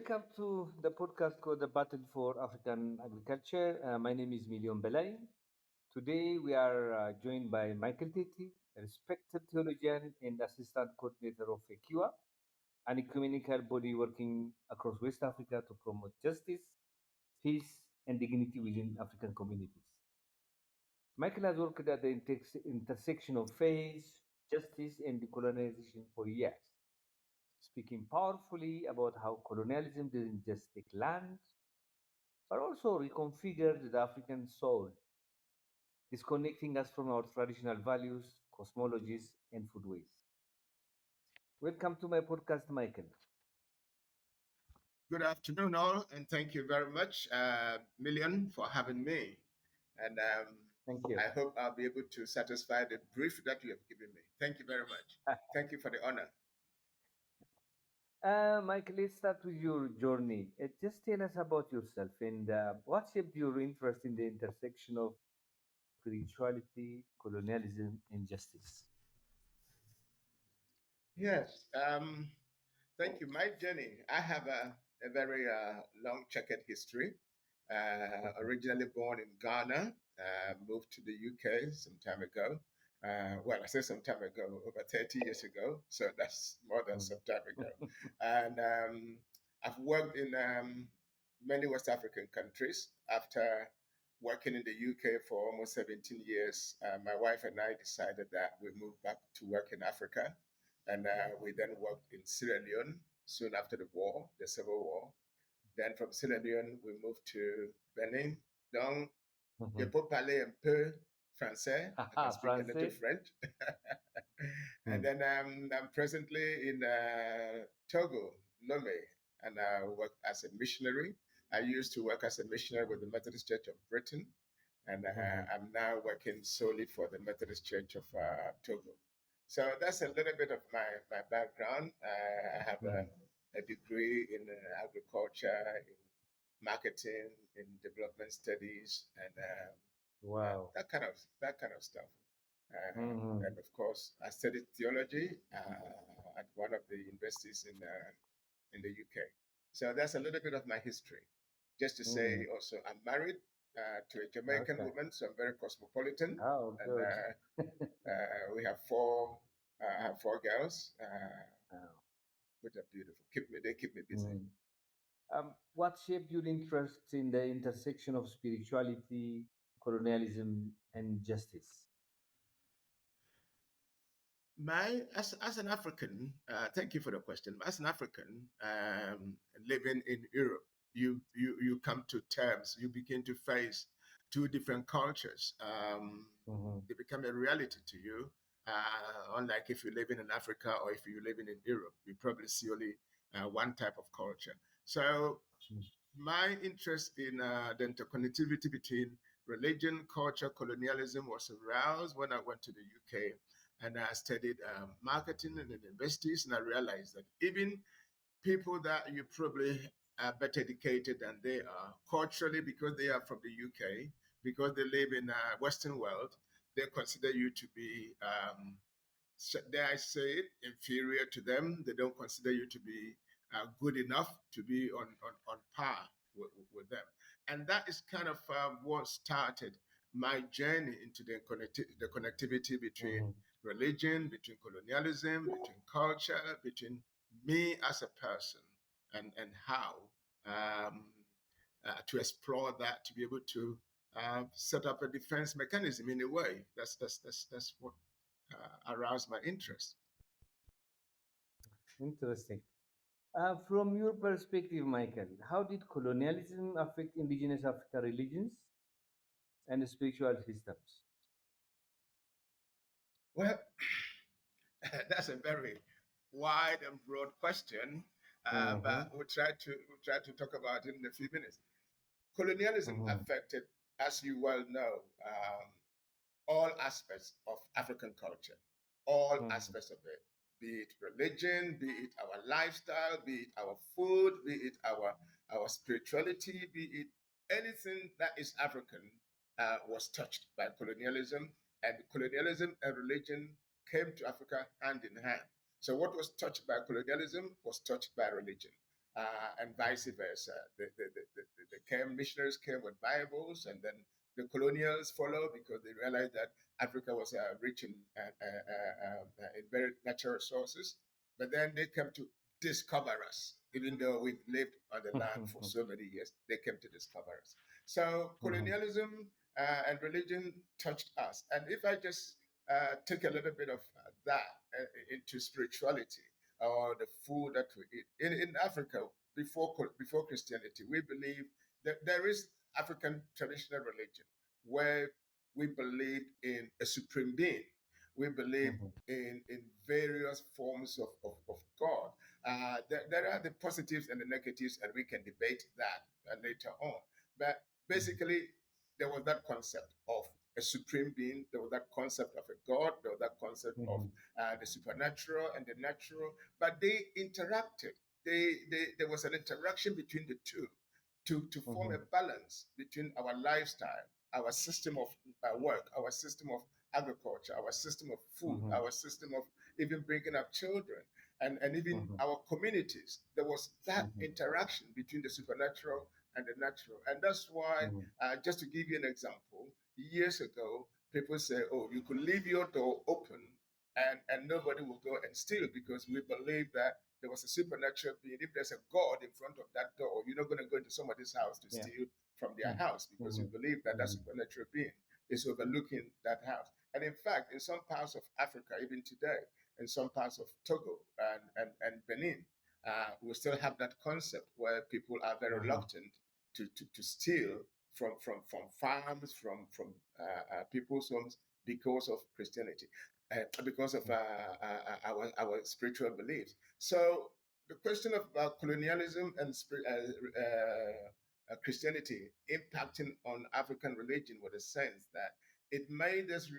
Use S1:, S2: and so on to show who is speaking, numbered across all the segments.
S1: Welcome to the podcast called The Battle for African Agriculture. My name is Belay. Today we are joined by Michael Tettey, a respected theologian and assistant coordinator of EQA, an ecumenical body working across West Africa to promote justice, peace, and dignity within African communities. Michael has worked at the intersection of faith, justice, and decolonization for years, speaking powerfully about how colonialism didn't just take land, but also reconfigured the African soul, disconnecting us from our traditional values, cosmologies, and foodways. Welcome to my podcast, Michael.
S2: Good afternoon, all, and thank you very much, Million, for having me. And
S1: Thank you.
S2: I hope I'll be able to satisfy the brief that you have given me. Thank you very much. Thank you for the honor.
S1: Michael, let's start with your journey. Just tell us about yourself and what shaped your interest in the intersection of spirituality, colonialism, and justice.
S2: Yes, thank you. My journey, I have a very long checkered history. Originally born in Ghana, moved to the UK some time ago. Well, I say some time ago, over 30 years ago. So that's more than some time ago. And I've worked in many West African countries. After working in the UK for almost 17 years, my wife and I decided that we moved back to work in Africa. And we then worked in Sierra Leone soon after the war, the Civil War. Then from Sierra Leone, we moved to Benin. Donc, je
S1: Mhm.
S2: peux parler un peu français. I can speak a little
S1: Français.
S2: French. And then I'm presently in Togo, Lomé, and I work as a missionary. I used to work as a missionary with the Methodist Church of Britain, and I'm now working solely for the Methodist Church of Togo. So that's a little bit of my background. I have a degree in agriculture, in marketing, in development studies, and
S1: Wow.
S2: that kind of stuff.
S1: Mhm.
S2: And of course, I studied theology at one of the universities in the UK. So that's a little bit of my history. Just to say,
S1: Mhm.
S2: also, I'm married to a Jamaican
S1: Okay.
S2: woman, so I'm very cosmopolitan,
S1: Oh,
S2: and
S1: good.
S2: we have four. I have four girls,
S1: Wow.
S2: which are beautiful. They keep me busy.
S1: Mm. What shaped your interest in the intersection of spirituality, colonialism, and justice?
S2: As an African, thank you for the question. As an African living in Europe, you come to terms. You begin to face two different cultures.
S1: Mm-hmm.
S2: They become a reality to you. Unlike if you're living in Africa or if you're living in Europe, you probably see only one type of culture. So my interest in the interconnectivity between religion, culture, colonialism was aroused when I went to the UK and I studied marketing in the universities, and I realized that even people that you probably are better educated than they are culturally because they are from the UK, because they live in a Western world, they consider you to be, dare I say it, inferior to them. They don't consider you to be good enough to be on par with them. And that is kind of what started my journey into the connectivity between
S1: Mm-hmm.
S2: religion, between colonialism, between culture, between me as a person, and how um, to explore that, to be able to set up a defense mechanism in a way. That's what aroused my interest.
S1: Interesting. From your perspective, Michael, how did colonialism affect indigenous African religions and spiritual systems?
S2: Well, that's a very wide and broad question,
S1: Mm-hmm.
S2: but we'll try to talk about it in a few minutes. Colonialism
S1: Mm-hmm.
S2: affected, as you well know, all aspects of African culture, all
S1: Mm-hmm.
S2: aspects of it, be it religion, be it our lifestyle, be it our food, be it our spirituality, be it anything that is African was touched by colonialism, and colonialism and religion came to Africa hand in hand. So what was touched by colonialism was touched by religion. and vice versa. The missionaries came with Bibles, and then the colonials followed because they realized that Africa was rich in very natural resources. But then they came to discover us, even though we've lived on the land for so many years. They came to discover us. So colonialism and religion touched us. And if I just take a little bit of that into spirituality or the food that we eat in Africa before Christianity, we believe that there is African traditional religion where we believe in a supreme being. We believe in various forms of God. There are the positives and the negatives, and we can debate that later on. But basically, there was that concept of a supreme being, there was that concept of a God, there was that concept of the supernatural and the natural, but they interacted. There was an interaction between the two to form a balance between our lifestyle, our system of work, our system of agriculture, our system of food, our system of even bringing up children, and even our communities. There was that interaction between the supernatural and the natural. And that's why, just to give you an example, years ago, people say, oh, you could leave your door open and nobody will go and steal because we believe that there was a supernatural being. If there's a God in front of that door, you're not going to go into somebody's house to steal from their house because you believe that that supernatural being is overlooking that house. And in fact, in some parts of Africa, even today, in some parts of Togo and Benin, we still have that concept where people are very reluctant to steal from farms, from people's homes because of Christianity, because of our spiritual beliefs. So the question of colonialism and Christianity impacting on African religion was a sense that it made us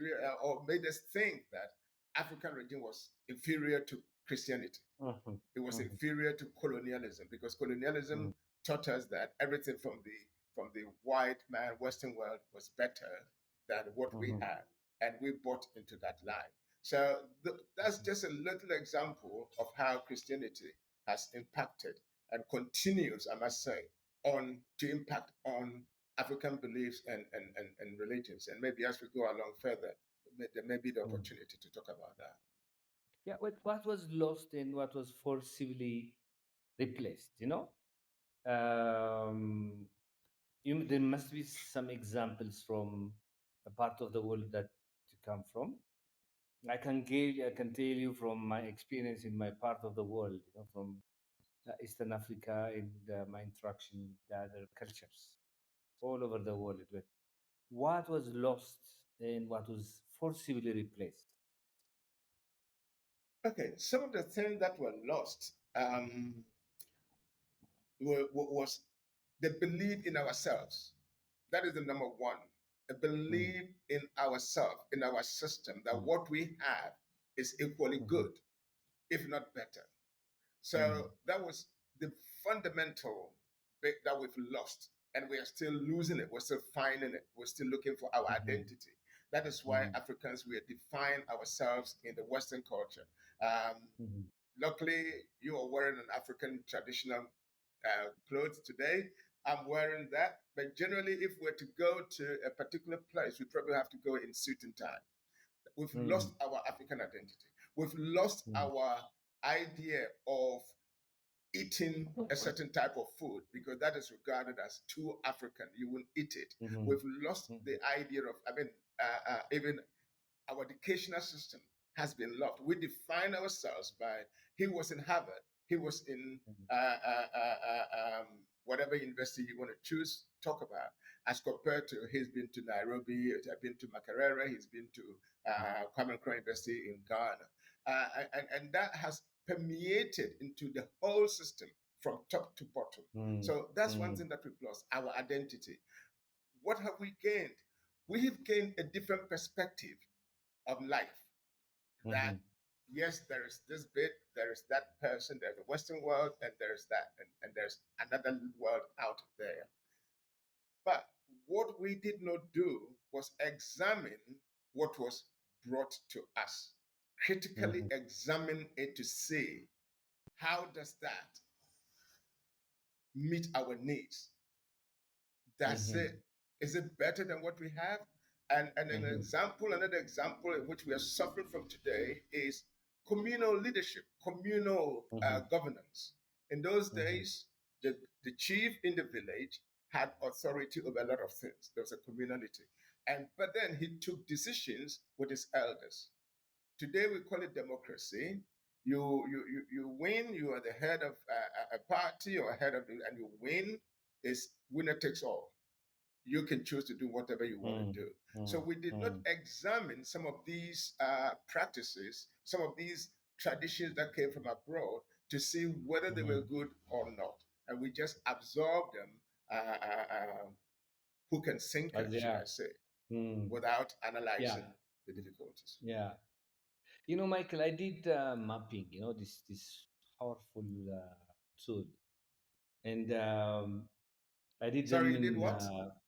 S2: or made us think that African religion was inferior to Christianity. It was inferior to colonialism because colonialism taught us that everything from the white man Western world was better than what we had, and we bought into that lie. So that's just a little example of how Christianity has impacted and continues, I must say, on to impact on African beliefs and religions. And maybe as we go along further, there may be the opportunity to talk about that.
S1: Yeah, what was lost and what was forcibly replaced, Um, there must be some examples from a part of the world that you come from. I can tell you from my experience in my part of the world, from Eastern Africa and my interaction with the other cultures all over the world. But what was lost and what was forcibly replaced?
S2: Okay, some of the things that were lost was the belief in ourselves. That is the number one. A
S1: Mm,
S2: belief in ourselves, in our system, that
S1: mm,
S2: what we have is equally
S1: mhm,
S2: good, if not better.
S1: mhm,
S2: So that was the fundamental bit that we've lost, and we are still losing it. We're still finding it. We're still looking for our
S1: mhm,
S2: identity. That is why
S1: mhm,
S2: Africans, we define ourselves in the Western culture. Um,
S1: mhm,
S2: Luckily, you are wearing an African traditional clothes today. I'm wearing that. But generally, if we're to go to a particular place, we probably have to go in suit and tie. We've lost
S1: mm,
S2: our African identity. We've lost
S1: mm,
S2: our idea of eating a certain type of food because that is regarded as too African. You won't eat it.
S1: mhm,
S2: We've lost
S1: mhm,
S2: the idea of, even our educational system has been lost. We define ourselves by he was in Harvard, he was in
S1: mhm,
S2: whatever university you want to choose, talk about, as compared to he's been to Nairobi, he's been to Makerere, he's been to Kwame Nkrumah University in Ghana. And that has permeated into the whole system from top to bottom.
S1: mm,
S2: So that's one
S1: mm,
S2: thing that we've lost, our identity. What have we gained? We have gained a different perspective of life. That
S1: mhm,
S2: yes, there is this bit, there is that person, there's the Western world, and there's that, and there's another world out there. But what we did not do was examine what was brought to us, critically
S1: mhm,
S2: examine it to see how does that meet our needs. That's it.
S1: Mm-hmm.
S2: Is it better than what we have? And
S1: Mm-hmm.
S2: another example in which we are suffering from today is communal leadership, communal
S1: Mm-hmm.
S2: governance. In those
S1: Mm-hmm.
S2: days, the chief in the village had authority over a lot of things. There was a communality. But then he took decisions with his elders. Today we call it democracy. You win. You are the head of a party or head of, and you win. Is winner takes all. You can choose to do whatever you want to do. So we did not
S1: Mm-hmm.
S2: examine some of these practices, some of these traditions that came from abroad to see whether they were
S1: Mm-hmm.
S2: good or not, and we just absorbed them, uh, uh, uh, hook and sinker,
S1: As they
S2: should
S1: are.
S2: I say,
S1: Mm.
S2: without
S1: Yeah.
S2: analyzing the difficulties.
S1: Yeah. Michael, I did mapping. This powerful tool, and I did them
S2: Sorry, you did
S1: in
S2: what?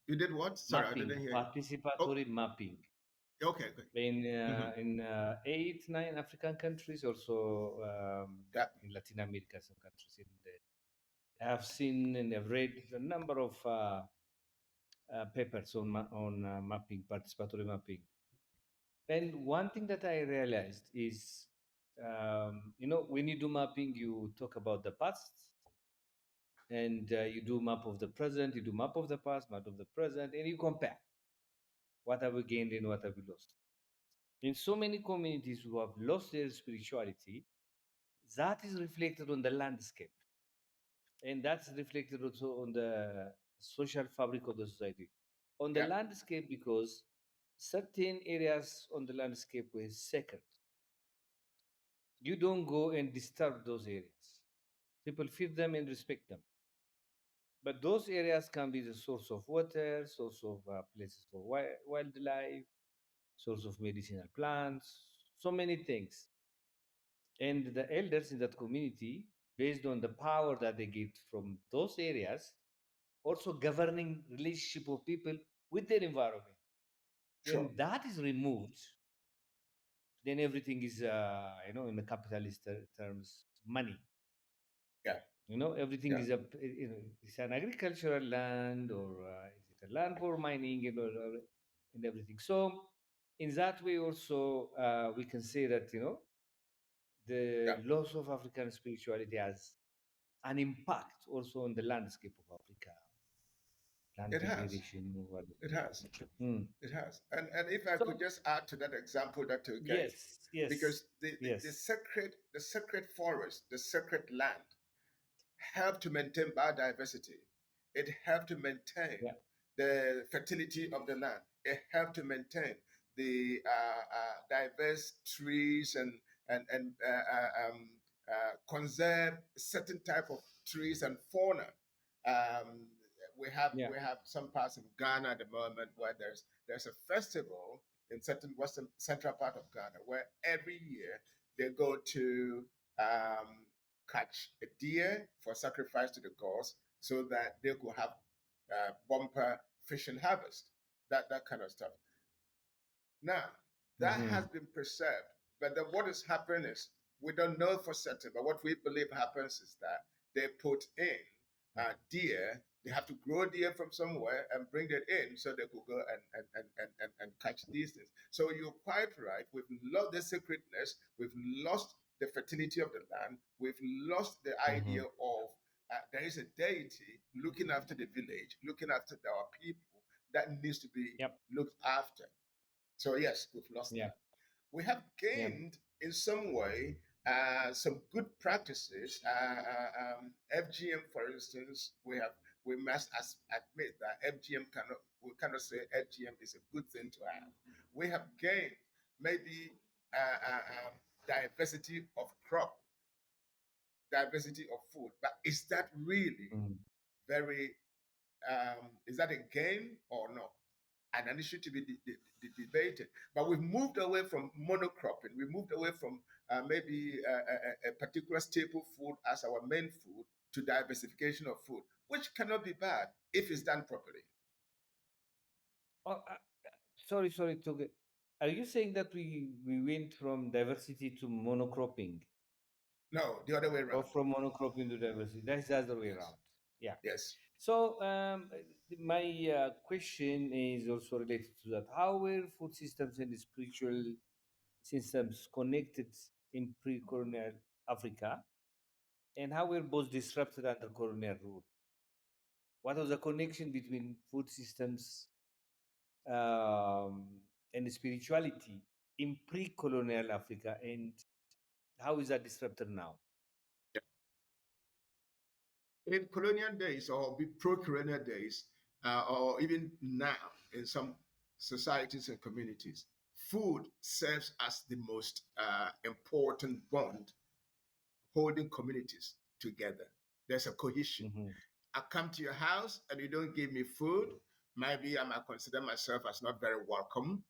S2: You did what? Sorry, I
S1: mapping,
S2: didn't hear you. Oh,
S1: participatory mapping
S2: okay, okay. Hmm.
S1: in 8, 9 African countries, also
S2: Yeah,
S1: in Latin America, some countries. I have seen and I've read a number of papers on mapping, participatory mapping. And one thing that I realized is, when you do mapping, you talk about the past, and you do map of the present, you do map of the past, map of the present, and you compare what have we gained and what have we lost. In so many communities who have lost their spirituality, that is reflected on the landscape, and that's reflected also on the social fabric of the society. On the
S2: yeah,
S1: landscape, because certain areas on the landscape were sacred. You don't go and disturb those areas. People feed them and respect them. But those areas can be the source of water, source of places for wildlife, source of medicinal plants, so many things. And the elders in that community, based on the power that they get from those areas, also governing relationship of people with their environment.
S2: sure.
S1: When that is removed, then everything is, in the capitalist terms, money.
S2: Yeah,
S1: Everything
S2: yeah,
S1: is it's an agricultural land, or is it a land for mining, and everything. So in that way also, we can say that, the
S2: yeah.
S1: loss of African spirituality has an impact also on the landscape of Africa, land
S2: It has.
S1: degradation, or
S2: It has.
S1: Hmm.
S2: It has. And if I
S1: So
S2: could just add to that example that you gave,
S1: yes, yes,
S2: because the
S1: yes,
S2: sacred forest, the sacred land, help to maintain biodiversity. It helped to maintain
S1: yeah,
S2: the fertility of the land. It helped to maintain the diverse trees and conserve certain type of trees and fauna. Um,
S1: yeah,
S2: we have some parts in Ghana at the moment where there's a festival in certain western central part of Ghana where every year they go to um, catch a deer for sacrifice to the gods so that they could have bumper fishing harvest, that kind of stuff. Now, that
S1: hmm,
S2: has been preserved, but then what has happened is we don't know for certain, but what we believe happens is that they put in deer. They have to grow deer from somewhere and bring it in so they could go and catch these things. So you're quite right. We've lost the sacredness. We've lost the fertility of the land. We've lost the
S1: hmm,
S2: idea of there is a deity looking after the village, looking after our people that needs to be
S1: yep,
S2: looked after. So yes, we've lost
S1: yeah,
S2: that. We have
S1: yeah,
S2: gained in some way some good practices. FGM, for instance, we must admit that FGM cannot we cannot say FGM is a good thing to have. We have gained maybe diversity of crop, diversity of food, but is that really
S1: mm.
S2: very is that a gain or not? And an issue to be debated. But we've moved away from monocropping. We moved away from maybe a particular staple food as our main food to diversification of food, which cannot be bad if it's done properly.
S1: Oh, sorry, to are you saying that we went from diversity to monocropping,
S2: No, the other way
S1: or
S2: around.
S1: from monocropping to diversity? That's the other way
S2: Yes.
S1: around. Yeah.
S2: Yes.
S1: So my question is also related to that. How were food systems and spiritual systems connected in pre-colonial Africa, and how were both disrupted under colonial rule? What was the connection between food systems um, and spirituality in pre-colonial Africa, and how is that disrupted now?
S2: In colonial days or pro-colonial days, or even now in some societies and communities, food serves as the most important bond holding communities together. There's a cohesion.
S1: Hmm.
S2: I come to your house and you don't give me food, maybe I might consider myself as not very welcome.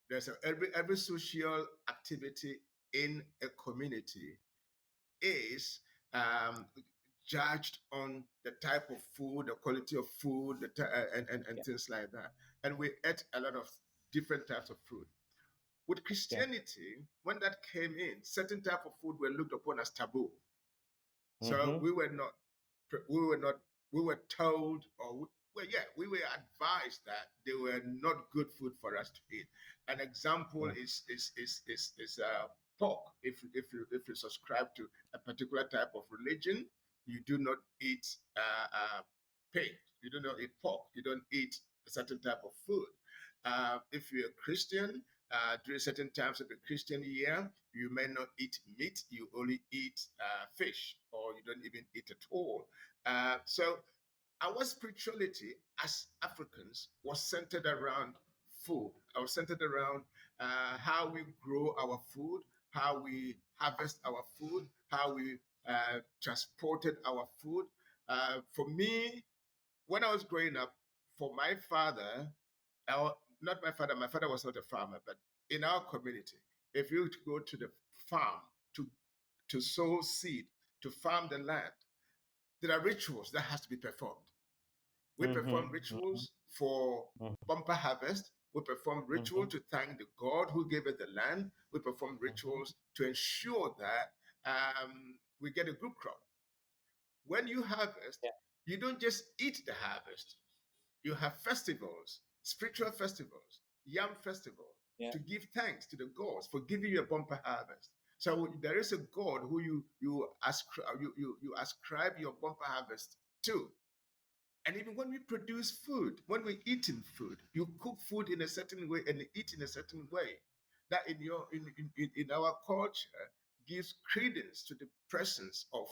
S2: There's every social activity in a community is um, judged on the type of food, the quality of food, and
S1: Yeah,
S2: things like that. And we ate a lot of different types of food. With
S1: yeah.
S2: Christianity, when that came in, certain type of food were looked upon as taboo. So
S1: Hmm.
S2: we were not, we were told, well, yeah, we were advised that they were not good food for us to eat. An example
S1: Yeah,
S2: is pork. If you subscribe to a particular type of religion, you do not eat pig. You do not eat pork. You don't eat a certain type of food. If you're a Christian, during certain times of the Christian year, you may not eat meat, you only eat fish, or you don't even eat at all. So our spirituality as Africans was centered around food. I was centered around how we grow our food, how we harvest our food, how we transported our food. For me, when I was growing up, for my father, our, not my father was not a farmer, but in our community, if you go to the farm to, to sow seed, to farm the land, there are rituals that has to be performed. We perform
S1: hmm, hmm,
S2: rituals for bumper harvest. We perform ritual
S1: hmm,
S2: to thank the God who gave us the land. We perform
S1: hmm.
S2: rituals to ensure that we get a good crop. When you harvest,
S1: Yeah,
S2: you don't just eat the harvest. You have festivals, spiritual festivals, yam festival,
S1: yeah,
S2: to give thanks to the gods for giving you a bumper harvest. So there is a God who you ascribe your bumper harvest to. And even when we produce food, when we eat in food, you cook food in a certain way and eat in a certain way. That in our culture gives credence to the presence of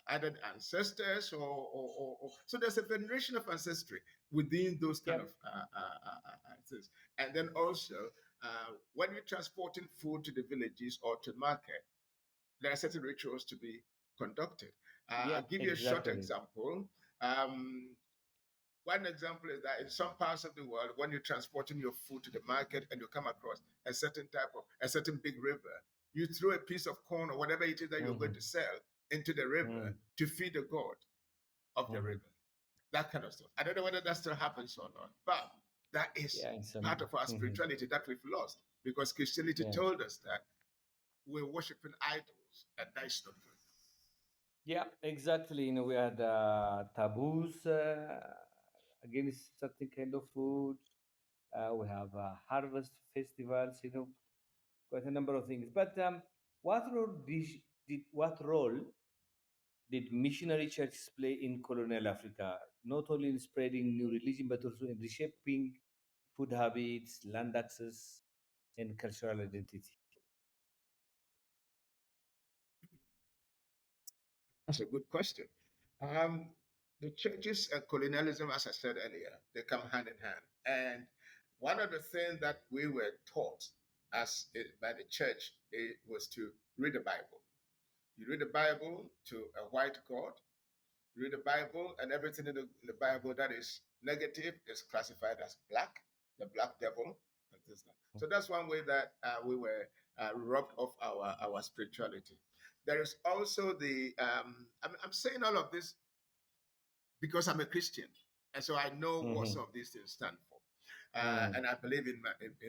S2: either ancestors so there's a veneration of ancestry within those
S1: yeah,
S2: kind of things. And then also when you're transporting food to the villages or to market, there are certain rituals to be conducted.
S1: yeah,
S2: I'll give you a short
S1: exactly.
S2: example. Um, One example is that in some parts of the world, when you're transporting your food to the market and you come across a certain big river, you throw a piece of corn or whatever it is that you're going
S1: Hmm,
S2: to sell into the river
S1: hmm,
S2: to feed the god of the
S1: hmm.
S2: river. That kind of stuff. I don't know whether that still happens or not, but that is
S1: Yeah, in some.
S2: part of our
S1: Hmm.
S2: spirituality that we've lost because Christianity
S1: Yeah,
S2: told us that we're worshiping idols, and that is not good.
S1: yeah, exactly. We had taboos against certain kind of food. We have harvest festivals. Quite a number of things. But what role did missionary churches play in colonial Africa? Not only in spreading new religion, but also in reshaping food habits, land access, and cultural identity.
S2: That's a good question. Um, the churches and colonialism, as I said earlier, they come hand in hand. And one of the things that we were taught by the church was to read the Bible. You read the Bible to a white God. You read the Bible, and everything in the Bible that is negative is classified as black, the black devil, and things like that. So that's one way that we were robbed of our spirituality. There is also I'm saying all of this because I'm a Christian, and so I know what
S1: Mm-hmm.
S2: some of these things stand for,
S1: Mm-hmm.
S2: and I believe in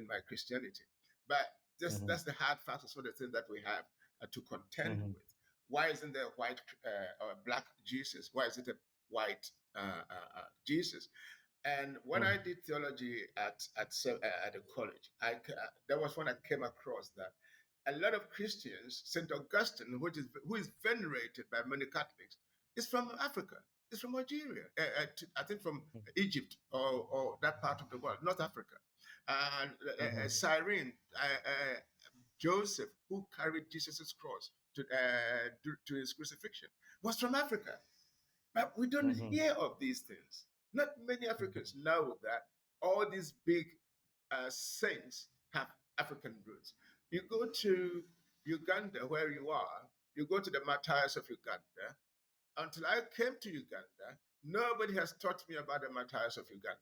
S2: my Christianity. But
S1: Mm-hmm.
S2: that's the hard facts, of the things that we have to contend
S1: Mm-hmm.
S2: with. Why isn't there a white or a black Jesus? Why is it a white Jesus? And when I did theology at a college, that was when I came across that a lot of Christians, Saint Augustine, who is venerated by many Catholics, is from Africa. It's from Algeria. I think from Egypt or that part of the world, North Africa. And Cyrene, Joseph, who carried Jesus' cross to his crucifixion, was from Africa. But we don't hear of these things. Not many Africans know that all these big saints have African roots. You go to Uganda, where you are, you go to the martyrs of Uganda. Until I came to Uganda, nobody has taught me about the martyrs of Uganda.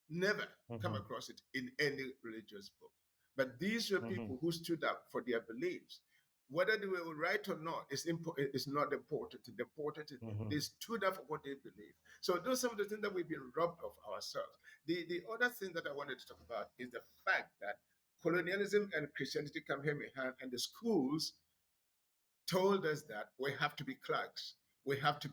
S2: Never come across it in any religious book. But these were people who stood up for their beliefs. Whether they were right or not is not important. The important is they stood up for what they believe. So those are some of the things that we've been robbed of ourselves. The other thing that I wanted to talk about is the fact that colonialism and Christianity come hand in hand, and the schools told us that we have to be clerks. We have to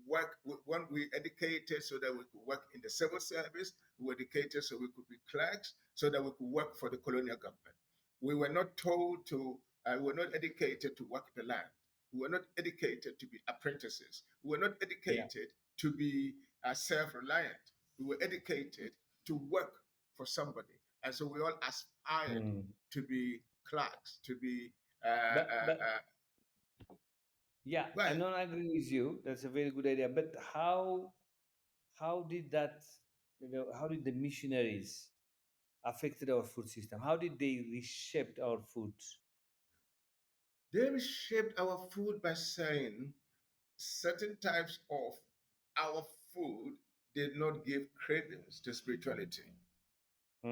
S2: work. When we educated so that we could work in the civil service, we were educated so we could be clerks, so that we could work for the colonial government. We were not told to. We were not educated to work the land. We were not educated to be apprentices. We were not
S1: Yeah.
S2: educated to be self-reliant. We were educated to work for somebody, and so we all aspired to be clerks, to be
S1: But yeah, I
S2: well,
S1: don't agree with you. That's a very good idea. But how did that, how did the missionaries affected our food system? How did they reshape our food?
S2: they reshaped our food by saying certain types of our food did not give credence to spirituality,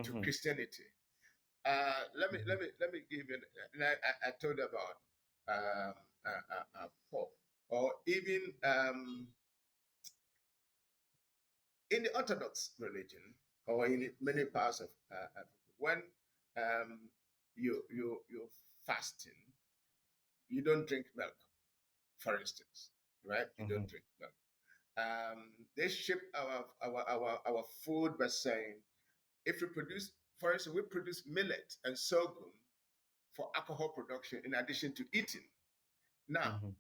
S2: to
S1: Mm-hmm.
S2: Christianity. Let me give you. I told about pork, or even in the Orthodox religion, or in many parts of Africa, when um, you're fasting, you don't drink milk, for instance, right? You
S1: Mm-hmm.
S2: don't drink milk. They ship our food by saying, if we produce, for instance, we produce millet and sorghum for alcohol production in addition to eating. Now,
S1: Mm-hmm.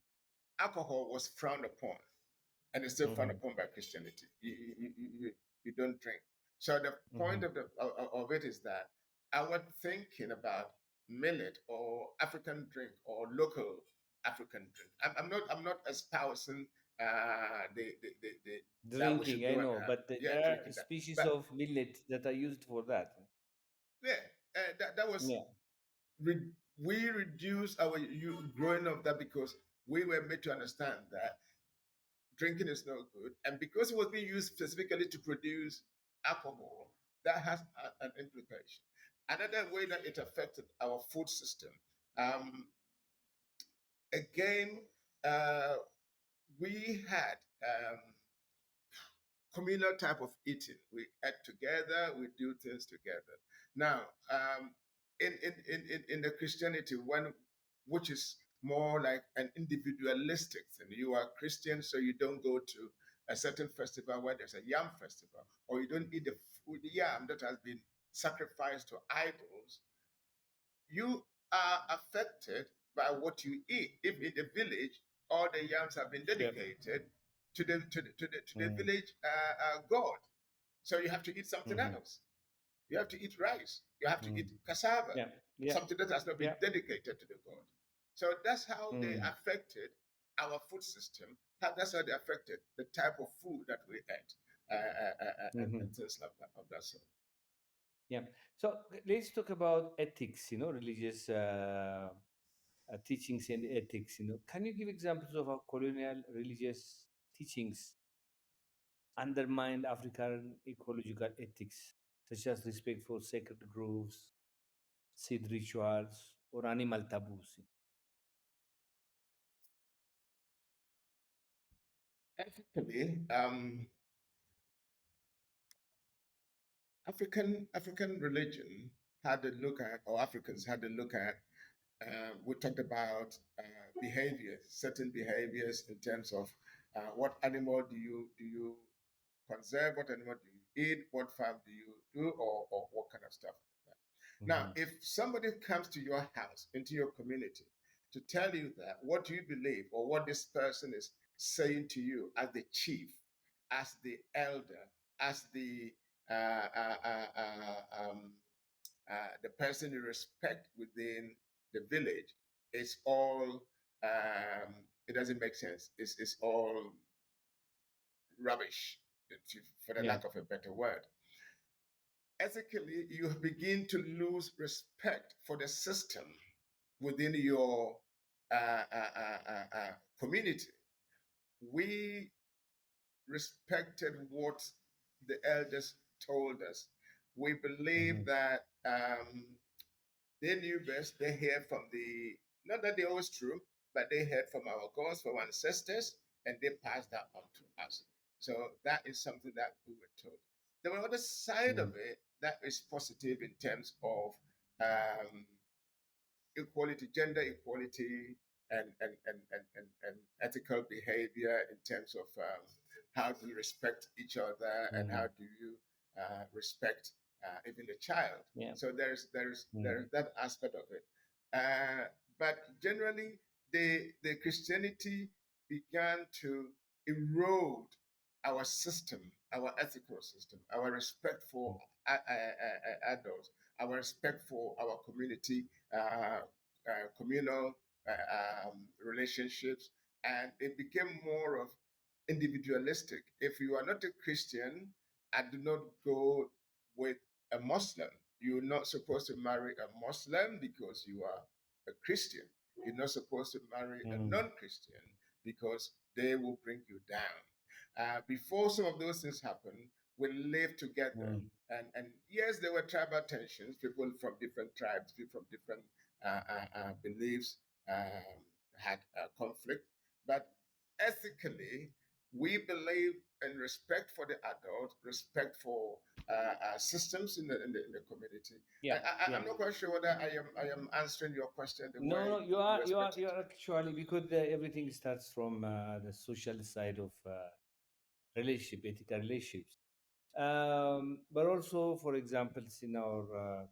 S2: alcohol was frowned upon, and it's still frowned
S1: Mm-hmm.
S2: upon by Christianity. You don't drink. So the
S1: Mm-hmm.
S2: point of it is that our thinking about millet or African drink or local African drink. I'm not espousing that we should
S1: Drinking, I
S2: go and
S1: know, but
S2: yeah,
S1: there are
S2: drinking that.
S1: species
S2: But
S1: of millet that are used for that.
S2: yeah, that was
S1: Yeah.
S2: we reduced our growing up that because we were made to understand that drinking is no good, and because it was being used specifically to produce alcohol, that has an implication. Another way that it affected our food system, um, again, uh, we had communal type of eating. We ate together, we do things together. Now, in the Christianity, one which is more like an individualistic thing. You are Christian, so you don't go to a certain festival where there's a yam festival, or you don't eat the food, the yam that has been sacrificed to idols. You are affected by what you eat. If in the village all the yams have been
S1: Yep.
S2: dedicated to the
S1: Mm-hmm.
S2: village god, so you have to eat something
S1: Mm-hmm.
S2: else. You have to eat rice. You have to eat
S1: Mm.
S2: cassava,
S1: Yeah. Yeah.
S2: something that has not been
S1: Yeah.
S2: dedicated to the god. So that's how they
S1: Mm.
S2: affected our food system. That's how they affected the type of food that we ate,
S1: Mm-hmm.
S2: and things like that of that sort.
S1: Yeah. So let's talk about ethics, religious teachings and ethics. Can you give examples of how colonial religious teachings undermined African ecological ethics, such as respect for sacred groves, seed rituals, or animal taboos?
S2: Ethically, African religion had to look at, or Africans had to look at We talked about behaviors, certain behaviors in terms of what animal do you conserve, what animal do you eat, what farm do you do, or what kind of stuff like that. Now,
S1: mhm,
S2: if somebody comes to your house, into your community, to tell you that what you believe or what this person is saying to you as the chief, as the elder, as uh, uh, uh, uh, um, the person you respect within the village, it's all it doesn't make sense. It's all rubbish, for the
S1: yeah,
S2: lack of a better word. Ethically, you begin to lose respect for the system within your community. We respected what the elders told us. We believe
S1: mhm,
S2: that they knew best. They heard from not that they always true, but they heard from our gods, from our ancestors, and they passed that on to us. So that is something that we were told. The other side of
S1: mm,
S2: it that is positive in terms of um, equality, gender equality, and ethical behavior in terms of how do you respect each other and how
S1: mhm,
S2: do you respect even the child.
S1: yeah,
S2: So there's
S1: mhm,
S2: that aspect of it. But generally, the Christianity began to erode our system, our ethical system, our respect for adults, our respect for our community, communal relationships, and it became more of individualistic. If you are not a Christian, I do not go with a Muslim. You're not supposed to marry a Muslim because you are a Christian. You're not supposed to marry a
S1: mm,
S2: non-Christian because they will bring you down. Before some of those things happen, we lived together.
S1: mm,
S2: And yes, there were tribal tensions, people from different tribes, people from different beliefs had conflict. But ethically, we believe in respect for the adult, respect for systems in the community.
S1: yeah,
S2: I'm
S1: yeah.
S2: not quite sure whether I am answering your question the
S1: No,
S2: way
S1: no, you
S2: you
S1: are, you are,
S2: expected.
S1: you are actually because everything starts from the social side of relationship, ethical relationships. But also, for example, in our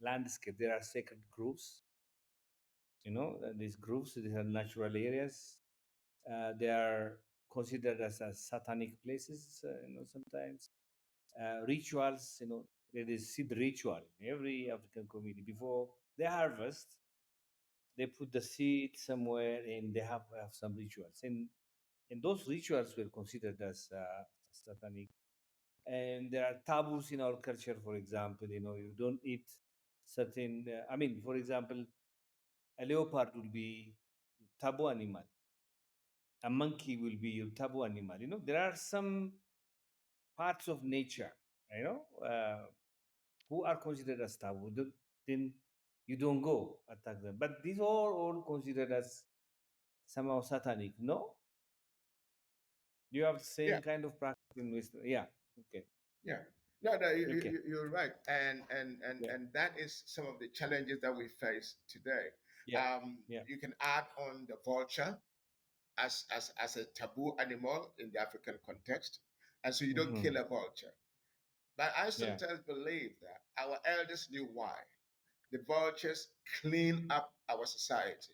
S1: landscape, there are sacred groves. These groves, these are natural areas. They are considered as satanic places. Sometimes rituals. There is seed ritual in every African community before they harvest. They put the seed somewhere, and they have some rituals, and those rituals were considered as satanic. And there are taboos in our culture. For example, you don't eat certain. I mean, for example, a leopard will be taboo animal. A monkey will be your taboo animal. There are some parts of nature, you know, who are considered as taboo. Then you don't go attack them. But these are all considered as somehow satanic. No, you have the
S2: Yeah,
S1: same kind of practice in Western. Yeah. Okay.
S2: yeah. No, no,
S1: Okay.
S2: you're right,
S1: Yeah.
S2: and that is some of the challenges that we face today.
S1: Yeah. Yeah.
S2: You can add on the vulture as a taboo animal in the African context, and so you don't
S1: Hmm.
S2: kill a vulture. But I
S1: Yeah.
S2: sometimes believe that our elders knew why. The vultures clean up our society.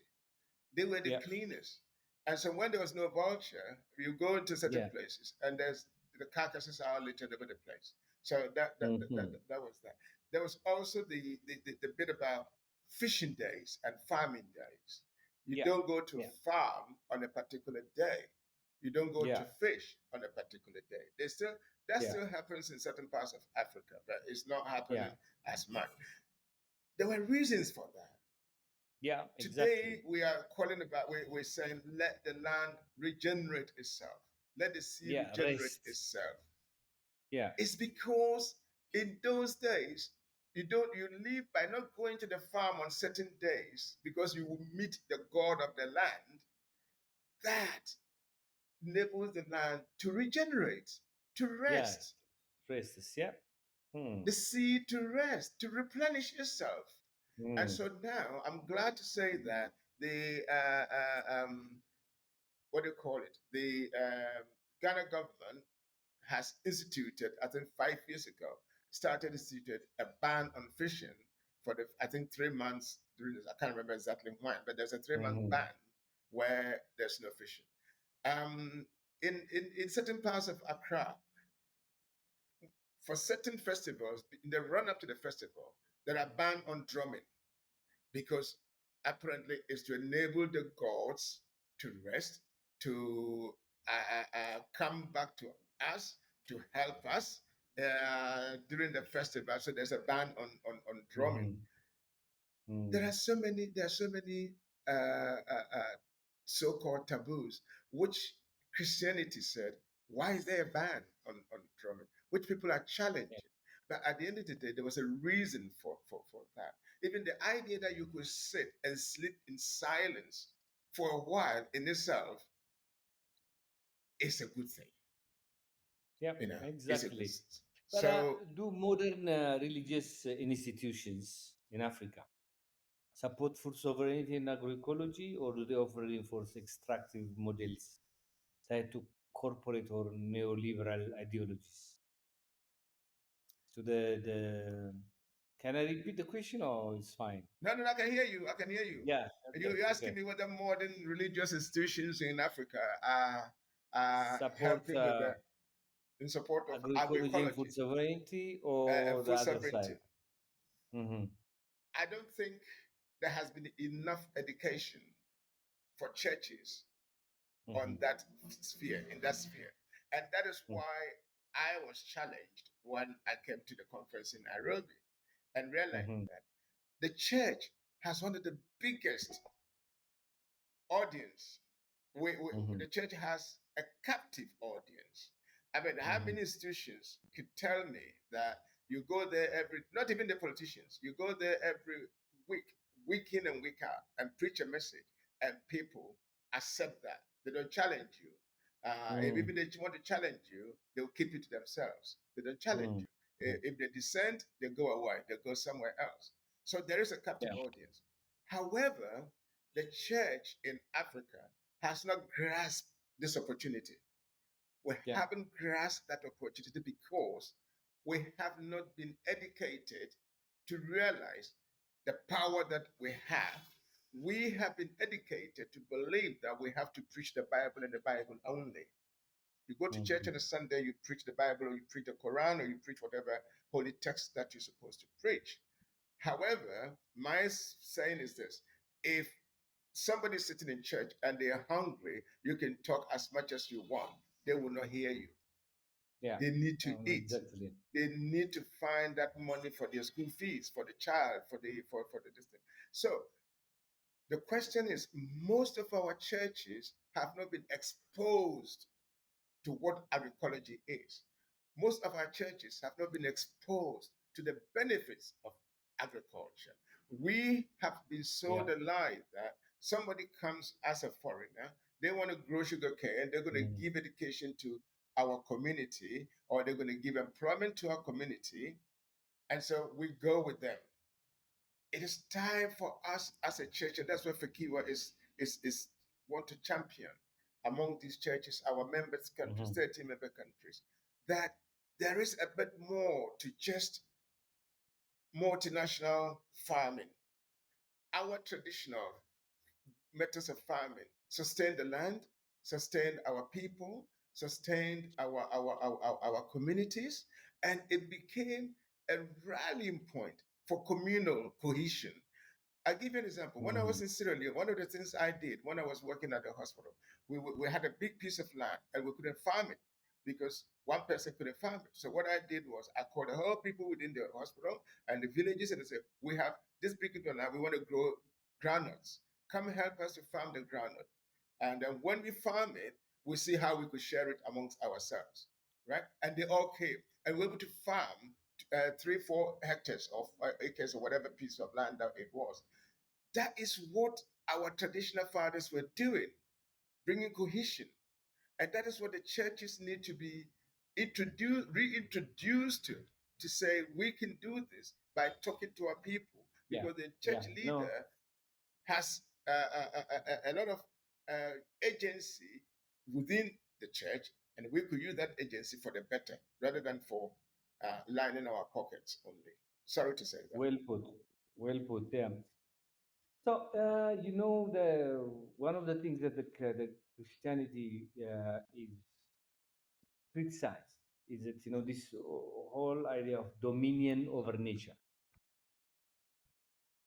S2: They were the
S1: Yeah.
S2: cleaners. And so when there was no vulture, you go into certain
S1: Yeah.
S2: places and there's the carcasses are littered over the place. So
S1: Hmm.
S2: that was that. There was also the bit about fishing days and farming days. You
S1: Yeah.
S2: don't go to
S1: Yeah.
S2: farm on a particular day. You don't go to
S1: Yeah.
S2: fish on a particular day. That
S1: Yeah.
S2: still happens in certain parts of Africa, but it's not
S1: Yeah.
S2: happening as much. There were reasons for that.
S1: Yeah.
S2: Today
S1: Exactly.
S2: we are calling about we're saying let the land regenerate itself, let the sea
S1: Yeah.
S2: regenerate
S1: Rest.
S2: itself.
S1: Yeah.
S2: It's because in those days you live by not going to the farm on certain days because you will meet the god of the land. That enables the land to regenerate, to
S1: Yeah.
S2: rest,
S1: Rest. Yeah. Hmm.
S2: the sea to rest, to replenish itself. And
S1: mm,
S2: so now I'm glad to say that the what do you call it? The Ghana government has instituted, I think 5 years ago, instituted a ban on fishing for the I think 3 months during this. I can't remember exactly when, but there's a 3 month
S1: mhm,
S2: ban where there's no fishing. Um, in certain parts of Accra, for certain festivals, in the run up to the festival, there are ban on drumming because apparently it's to enable the gods to rest, to come back to us, to help us during the festival. So there's a ban on drumming.
S1: mhm, mm.
S2: There are so many so-called taboos, which Christianity said, why is there a ban on drumming? Which people are
S1: Yeah,
S2: challenging. But at the end of the day, there was a reason for that. Even the idea that you could sit and sleep in silence for a while in itself is a good thing.
S1: yeah,
S2: You know, it's a good
S1: exactly.
S2: thing.
S1: But
S2: So
S1: do modern religious institutions in Africa support food sovereignty and agroecology, or do they often reinforce extractive models tied to corporate or neoliberal ideologies? So the can I repeat the question or it's fine?
S2: no, no, I can hear you. I can hear you.
S1: Yeah, okay,
S2: You're asking
S1: okay.
S2: me whether modern religious institutions in Africa are
S1: Support
S2: helping with the in support of
S1: agroecology and food
S2: agroecology
S1: sovereignty
S2: and
S1: or the
S2: food
S1: other
S2: sovereignty.
S1: side? Mm-hmm.
S2: I don't think there has been enough education for churches
S1: Mm-hmm.
S2: on that sphere, in that sphere. And that is
S1: Mm-hmm.
S2: why I was challenged when I came to the conference in Nairobi and realized
S1: Mm-hmm.
S2: that the church has one of the biggest audience.
S1: Mm-hmm.
S2: The church has a captive audience. I mean, how
S1: Mm-hmm.
S2: many institutions could tell me that you go there not even the politicians, you go there every week, week in and week out, and preach a message, and people accept that. They don't challenge you. If
S1: Mm-hmm.
S2: even they want to challenge you, they'll keep it to themselves. They don't challenge
S1: Mm-hmm.
S2: you. If they dissent, they go away, they go somewhere else. So there is a captive
S1: Yeah,
S2: audience. However, the church in Africa has not grasped this opportunity. We
S1: yeah.
S2: haven't grasped that opportunity because we have not been educated to realize the power that we have. We have been educated to believe that we have to preach the Bible and the Bible only. You go to church
S1: Mm-hmm.
S2: on a Sunday, you preach the Bible, or you preach the Quran, or you preach whatever holy text that you're supposed to preach. However, my saying is this: if somebody's sitting in church and they are hungry, you can talk as much as you want. They will not hear you.
S1: Yeah,
S2: They need to eat.
S1: exactly.
S2: They need to find that money for their school fees, for the child, for the distance. So the question is, most of our churches have not been exposed to what agroecology is. Most of our churches have not been exposed to the benefits of agriculture. We have been
S1: Yeah.
S2: sold a lie that somebody comes as a foreigner, they want to grow sugar cane, they're going to
S1: Mm-hmm.
S2: give education to our community, or they're going to give employment to our community, and so we go with them. It is time for us as a church, and that's what Fakiwa is want to champion among these churches, our members countries,
S1: Mm-hmm.
S2: 30 member countries, that there is a bit more to just multinational farming. Our traditional methods of farming sustained the land, sustained our people, sustained our communities, and it became a rallying point for communal cohesion. I'll give you an example. When I
S1: Mm-hmm.
S2: was in Sierra Leone, one of the things I did when I was working at the hospital, we had a big piece of land and we couldn't farm it because one person couldn't farm it. So what I did was I called the whole people within the hospital and the villages and I said, we have this big piece of land, we want to grow groundnuts. Come help us to farm the groundnut. And then when we farm it, we see how we could share it amongst ourselves, right? And they all came and we were able to farm 3, 4 hectares of acres or whatever piece of land that it was. That is what our traditional fathers were doing, bringing cohesion. And that is what the churches need to be reintroduced to say we can do this by talking to our people.
S1: Yeah,
S2: because the
S1: yeah,
S2: church
S1: no,
S2: leader has a lot of agency within the church, and we could use that agency for the better rather than for lining our pockets only. Sorry to say that.
S1: well put, well put. Yeah. So, the one of the things that the Christianity is criticized is that this whole idea of dominion over nature.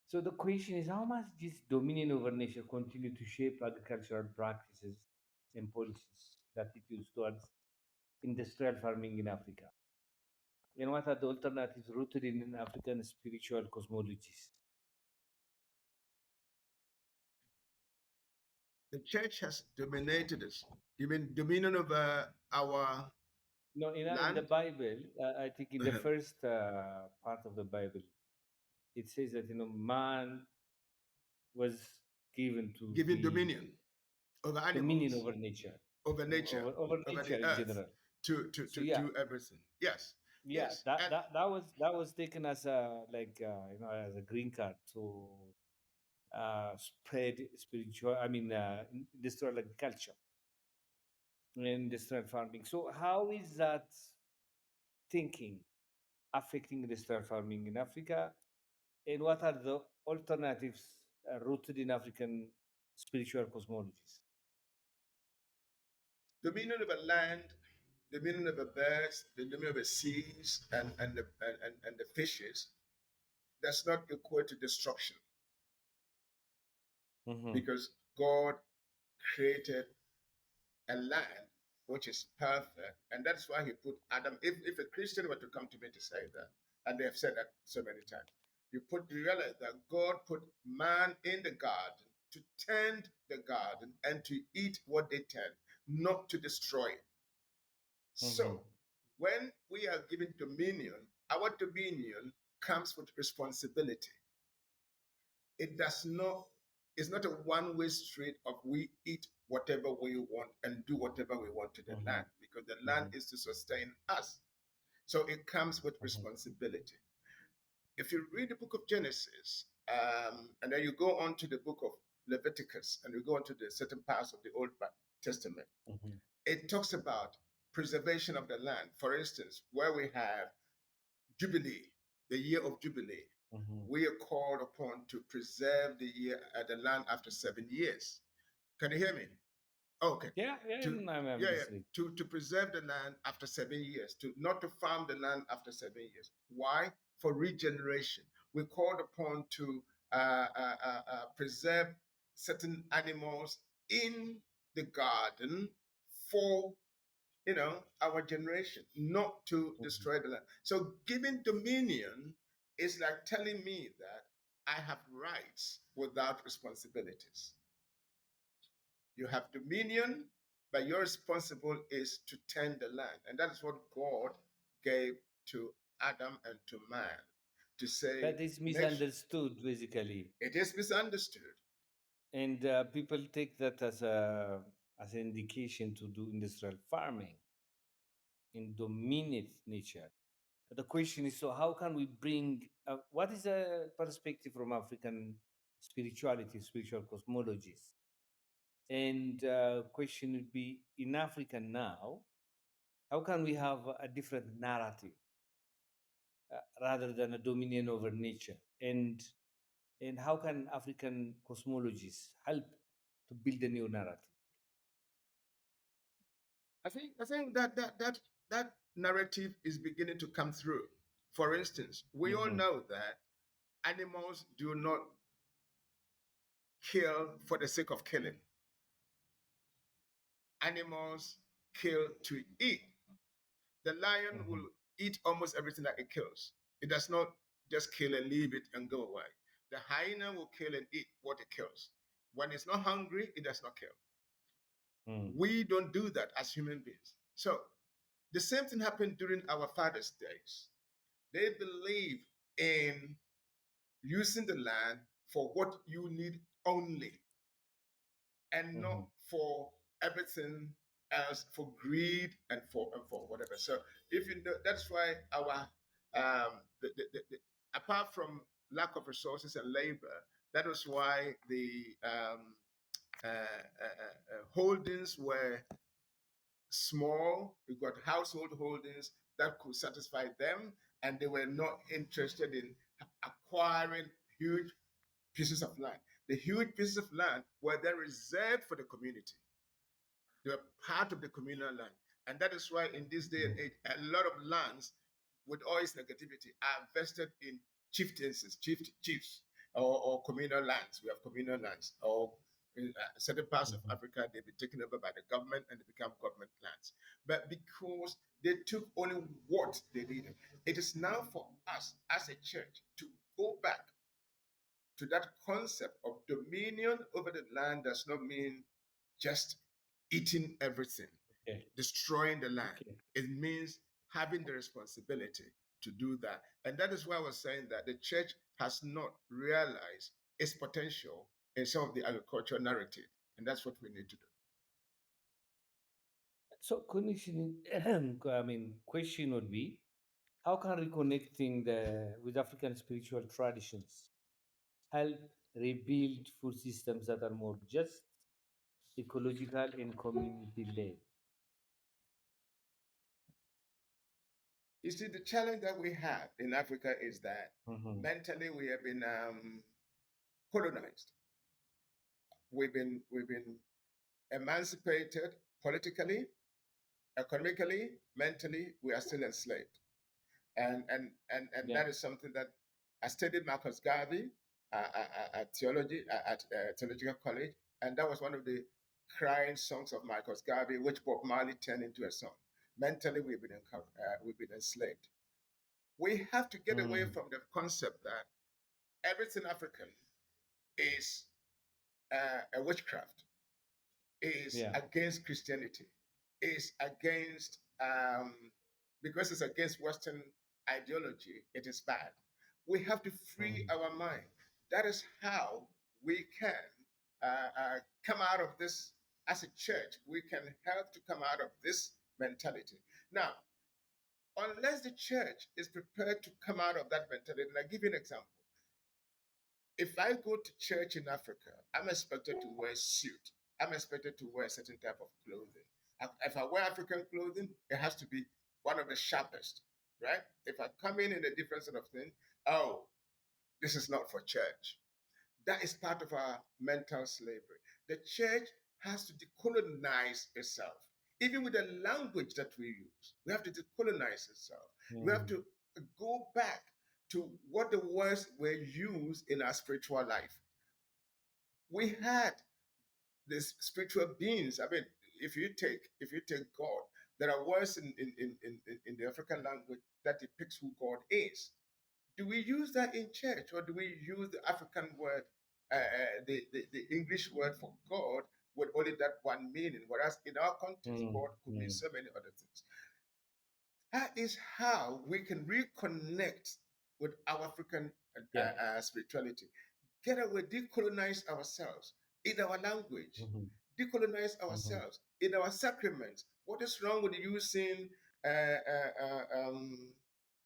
S1: So the question is, how much this dominion over nature continue to shape agricultural practices and policies, attitudes towards industrial farming in Africa? And what are the alternatives rooted in African spiritual cosmologies?
S2: The church has dominated us, given dominion over our
S1: No, in the
S2: land,
S1: Bible, I think in the first part of the Bible, it says that man was given to
S2: giving
S1: be
S2: dominion over
S1: dominion
S2: animals,
S1: over nature,
S2: over nature,
S1: over
S2: over
S1: nature
S2: the
S1: in
S2: earth,
S1: general. So
S2: to
S1: yeah,
S2: do everything. Yes,
S1: yeah,
S2: yes.
S1: that
S2: And
S1: that that was that was taken as a like as a green card to spread spiritual. I mean, industrial agriculture and industrial farming. So how is that thinking affecting industrial farming in Africa? And what are the alternatives rooted in African spiritual cosmologies?
S2: dominion over land, dominion over birds, the dominion over seas, and the fishes does not equate to destruction
S1: Hmm.
S2: because God created a land which is perfect. And that's why he put Adam. If a Christian were to come to me to say that, and they have said that so many times, you realize that God put man in the garden to tend the garden and to eat what they tend, not to destroy it.
S1: Hmm.
S2: So when we are given dominion, our dominion comes with responsibility. It does not, it's not a one-way street of we eat whatever we want and do whatever we want to the
S1: Hmm.
S2: land, because the land
S1: Hmm.
S2: is to sustain us. So it comes with
S1: Hmm.
S2: responsibility. If you read the book of Genesis, and then you go on to the book of Leviticus, and you go on to the certain parts of the Old Testament,
S1: Hmm.
S2: it talks about preservation of the land. For instance, where we have Jubilee, the year of Jubilee,
S1: Hmm.
S2: we are called upon to preserve the land after 7 years. Can you hear me? Okay.
S1: Yeah, yeah,
S2: To
S1: I'm
S2: yeah, yeah.
S1: listening.
S2: To preserve the land after 7 years, to not to farm the land after 7 years. Why? For regeneration. We're called upon to preserve certain animals in the garden for our generation, not to
S1: Hmm.
S2: destroy the land. So giving dominion is like telling me that I have rights without responsibilities. You have dominion, but your responsible is to tend the land. And that is what God gave to Adam and to man to say,
S1: That is
S2: make sure.
S1: misunderstood, basically,
S2: It is misunderstood.
S1: and people take that as an indication to do industrial farming and dominate nature. The question is, so how can we bring? What is a perspective from African spirituality, spiritual cosmologies? And question would be, in Africa now, how can we have a different narrative rather than a dominion over nature? And how can African cosmologies help to build a new narrative?
S2: I think that narrative is beginning to come through. For instance, we all
S1: Hmm.
S2: know that animals do not kill for the sake of killing. Animals kill to eat. The lion
S1: Hmm.
S2: will eat almost everything that it kills. It does not just kill and leave it and go away. The hyena will kill and eat what it kills. When it's not hungry, it does not kill.
S1: Mm.
S2: We don't do that as human beings. So the same thing happened during our fathers' days. They believe in using the land for what you need only, and not
S1: Hmm.
S2: for everything else, for greed and for whatever. So if you know, that's why our apart from lack of resources and labor. That was why the holdings were small. You got household holdings that could satisfy them, and they were not interested in acquiring huge pieces of land. The huge pieces of land were then reserved for the community. They were part of the communal land. And that is why in this day and age, a lot of lands with all its negativity are vested in chieftaincies, chiefs, or communal lands. We have communal lands. Or in certain parts of
S1: Mhm.
S2: Africa, they've been taken over by the government and they become government lands. But because they took only what they needed, it is now for us as a church to go back to that concept of dominion over the land. Does not mean just eating everything,
S1: Okay.
S2: destroying the land.
S1: Okay.
S2: It means having the responsibility to do that. And that is why I was saying that the church has not realized its potential in some of the agricultural narrative. And that's what we need to do.
S1: So connection, I mean, question would be, how can reconnecting with African spiritual traditions help rebuild food systems that are more just, ecological, and community led?
S2: You see, the challenge that we have in Africa is that
S1: Mm-hmm.
S2: mentally we have been colonized. We've been emancipated politically, economically, mentally. We are still enslaved. And
S1: Yeah.
S2: that is something that I studied Marcus Garvey at theology at theological college, and that was one of the crying songs of Marcus Garvey, which Bob Marley turned into a song. Mentally, we've been enslaved. We have to get away
S1: Mm.
S2: from the concept that everything African is a witchcraft, is
S1: Yeah.
S2: against Christianity, is against because it's against Western ideology, it is bad. We have to free
S1: Mm.
S2: our mind. That is how we can come out of this as a church. We can help to come out of this mentality. Now, unless the church is prepared to come out of that mentality, and I give you an example. If I go to church in Africa, I'm expected to wear a suit. I'm expected to wear a certain type of clothing. If I wear African clothing, it has to be one of the sharpest, right? If I come in a different sort of thing, oh, this is not for church. That is part of our mental slavery. The church has to decolonize itself. Even with the language that we use, we have to decolonize itself. We have
S1: Mm.
S2: to go back to what the words were used in our spiritual life. We had these spiritual beings. I mean, if you take God, there are words in the African language that depicts who God is. Do we use that in church, or do we use the African word, the English word for God with only that one meaning? Whereas in our context,
S1: Mm.
S2: God could mean
S1: Mm.
S2: so many other things. That is how we can reconnect with our African
S1: Yeah.
S2: spirituality. Get away, decolonize ourselves in our language,
S1: Mm-hmm.
S2: decolonize
S1: Mm-hmm.
S2: ourselves in our sacraments. What is wrong with using uh, uh, uh, um,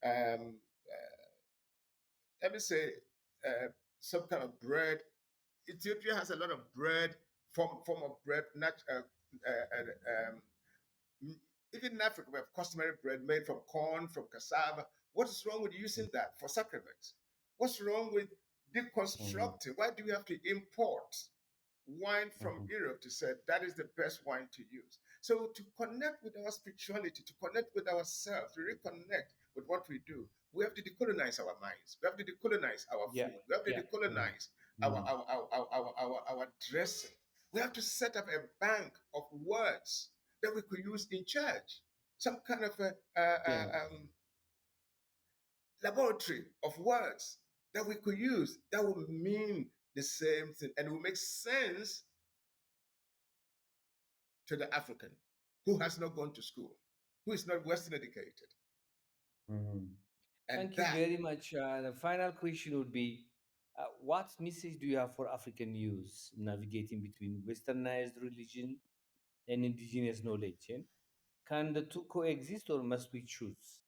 S2: um, let me say, uh, some kind of bread? Ethiopia has a lot of bread, form of bread, not um, even in Africa, we have customary bread made from corn, from cassava. What is wrong with using that for sacraments? What's wrong with
S1: Mm-hmm.
S2: deconstructing? Why do we have to import wine from
S1: Mm-hmm.
S2: Europe to say that is the best wine to use? So to connect with our spirituality, to connect with ourselves, to reconnect with what we do, we have to decolonize our minds. We have to decolonize our
S1: Yeah.
S2: food. We have to
S1: Yeah. Mm.
S2: decolonize
S1: Mm.
S2: our dressing. We have to set up a bank of words that we could use in church. Some kind of
S1: Yeah.
S2: laboratory of words that we could use that will mean the same thing and will make sense to the African who has not gone to school, who is not Western educated.
S1: Mhm.
S2: And
S1: Thank you
S2: that,
S1: very much. The final question would be, what message do you have for African youth navigating between westernized religion and indigenous knowledge? Eh? Can the two coexist, or must we choose?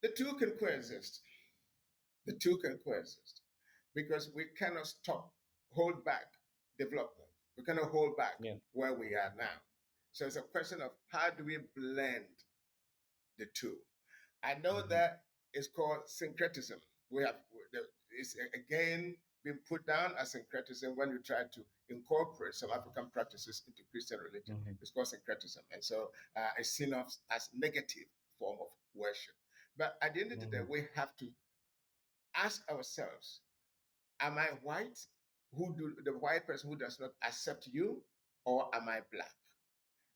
S2: the two can coexist. The two can coexist because we cannot hold back development. We cannot hold back
S1: Yeah.
S2: where we are now. So it's a question of how do we blend the two. I know
S1: Mhm.
S2: that it's called syncretism. We have it's again been put down as syncretism when we try to incorporate some African practices into Christian religion.
S1: Mhm.
S2: It's called syncretism, and so it's seen as negative form of worship. But at the end of the day,
S1: Mhm.
S2: we have to ask ourselves: am I white? The white person who does not accept you, or am I black?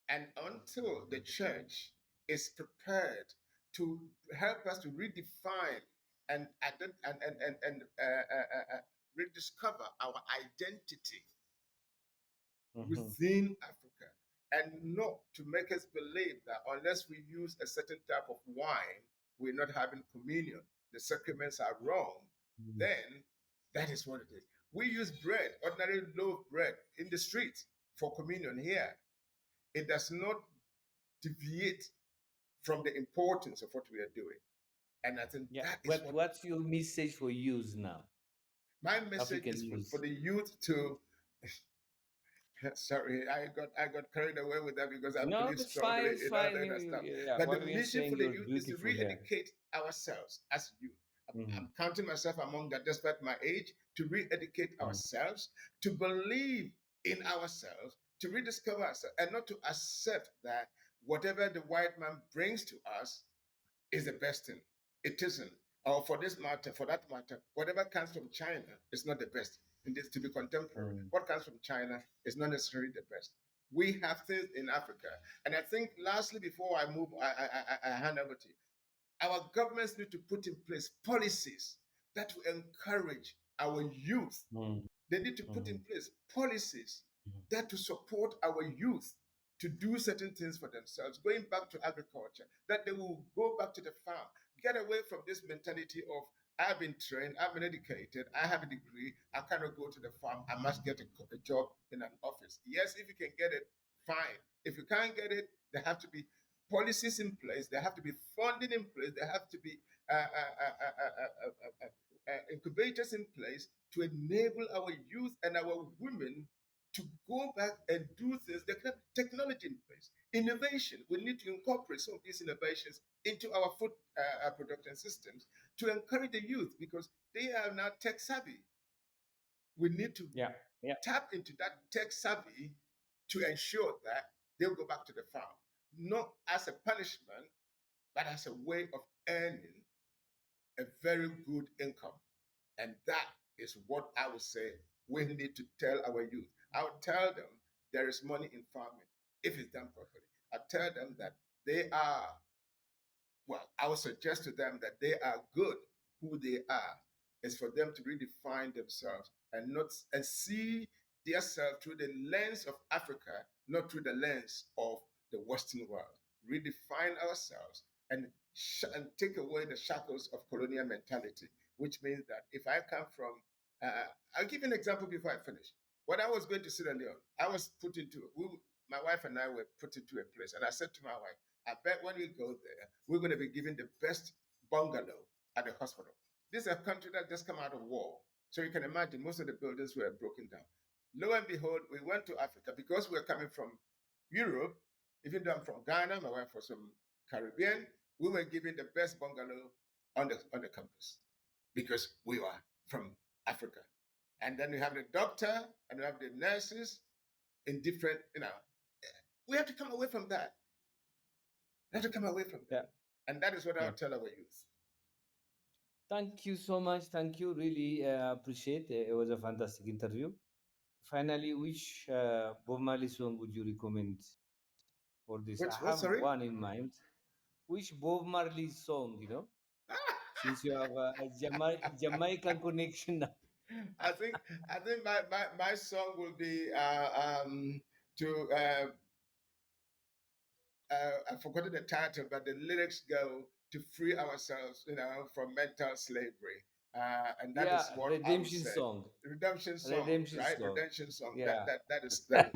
S2: And until the church is prepared to help us to redefine and rediscover our identity
S1: Mhm.
S2: within Africa, and not to make us believe that unless we use a certain type of wine, we're not having communion, the sacraments are wrong,
S1: Mhm.
S2: then that is what it is. We use bread, ordinary loaf bread, in the street for communion here. It does not deviate from the importance of what we are doing. And I think
S1: Yeah.
S2: that is
S1: But
S2: what
S1: what's your message for youth now?
S2: my message
S1: African
S2: is for
S1: youth.
S2: the youth to. Sorry, I got carried away with that because I
S1: No,
S2: believe
S1: that's
S2: strongly
S1: fine. It's
S2: in all
S1: fine.
S2: that stuff.
S1: Yeah,
S2: But the
S1: what we are
S2: mission
S1: saying,
S2: for the
S1: you're
S2: youth is to
S1: beautiful here.
S2: re-educate ourselves as youth. I'm
S1: Mhm.
S2: counting myself among that, despite my age, to re-educate
S1: Mhm.
S2: ourselves, to believe in ourselves, to rediscover ourselves, and not to accept that whatever the white man brings to us is the best thing. It isn't. Or for that matter, whatever comes from China is not the best. It is to be contemporary.
S1: Mhm.
S2: What comes from China is not necessarily the best. We have things in Africa. And I think lastly, before I move, I hand over to you. Our governments need to put in place policies that will encourage our youth.
S1: Mhm.
S2: They need to put in
S1: Mhm.
S2: place policies
S1: Mhm.
S2: that to support our youth to do certain things for themselves, going back to agriculture, that they will go back to the farm, get away from this mentality of I've been trained, I've been educated, I have a degree, I cannot go to the farm, I must get a job in an office. Yes, if you can get it, fine. If you can't get it, there have to be policies in place, there have to be funding in place, there have to be incubators in place to enable our youth and our women to go back and do things. They can have technology in place, innovation. We need to incorporate some of these innovations into our food production systems to encourage the youth because they are now tech savvy. We need to
S1: Yeah. Yeah.
S2: tap into that tech savvy to ensure that they'll go back to the farm, not as a punishment, but as a way of earning a very good income. And that is what I would say we need to tell our youth. I would tell them there is money in farming if it's done properly. I tell them that they are, well, I would suggest to them that they are good who they are. It's for them to redefine themselves and not and see themselves through the lens of Africa, not through the lens of the Western world. Redefine ourselves and take away the shackles of colonial mentality, which means that if I come from, I'll give you an example before I finish. When I was going to Sierra Leone, I was put into, my wife and I were put into a place, and I said to my wife, I bet when we go there, we're going to be given the best bungalow at the hospital. This is a country that just come out of war. So you can imagine most of the buildings were broken down. Lo and behold, we went to Africa because we're coming from Europe. Even though I'm from Ghana, my wife was from Caribbean, we were given the best bungalow on the campus because we are from Africa. And then we have the doctor and we have the nurses in different, we have to come away from that. We have to come away from that.
S1: Yeah.
S2: And that is what I
S1: Yeah.
S2: would tell our youth.
S1: Thank you so much. Thank you. Really appreciate it. It was a fantastic interview. Finally, which Bob Marley song would you recommend for this? I
S2: Which what,
S1: have
S2: sorry?
S1: one in mind. Which Bob Marley song, since you have a Jamaican connection now?
S2: I think I think my song will be to I've forgotten the title, but the lyrics go to free ourselves, from mental slavery, and that is
S1: Yeah,
S2: what I would
S1: redemption
S2: say.
S1: song.
S2: Redemption song,
S1: Redemption
S2: right?
S1: song.
S2: Redemption song.
S1: Yeah.
S2: That is that.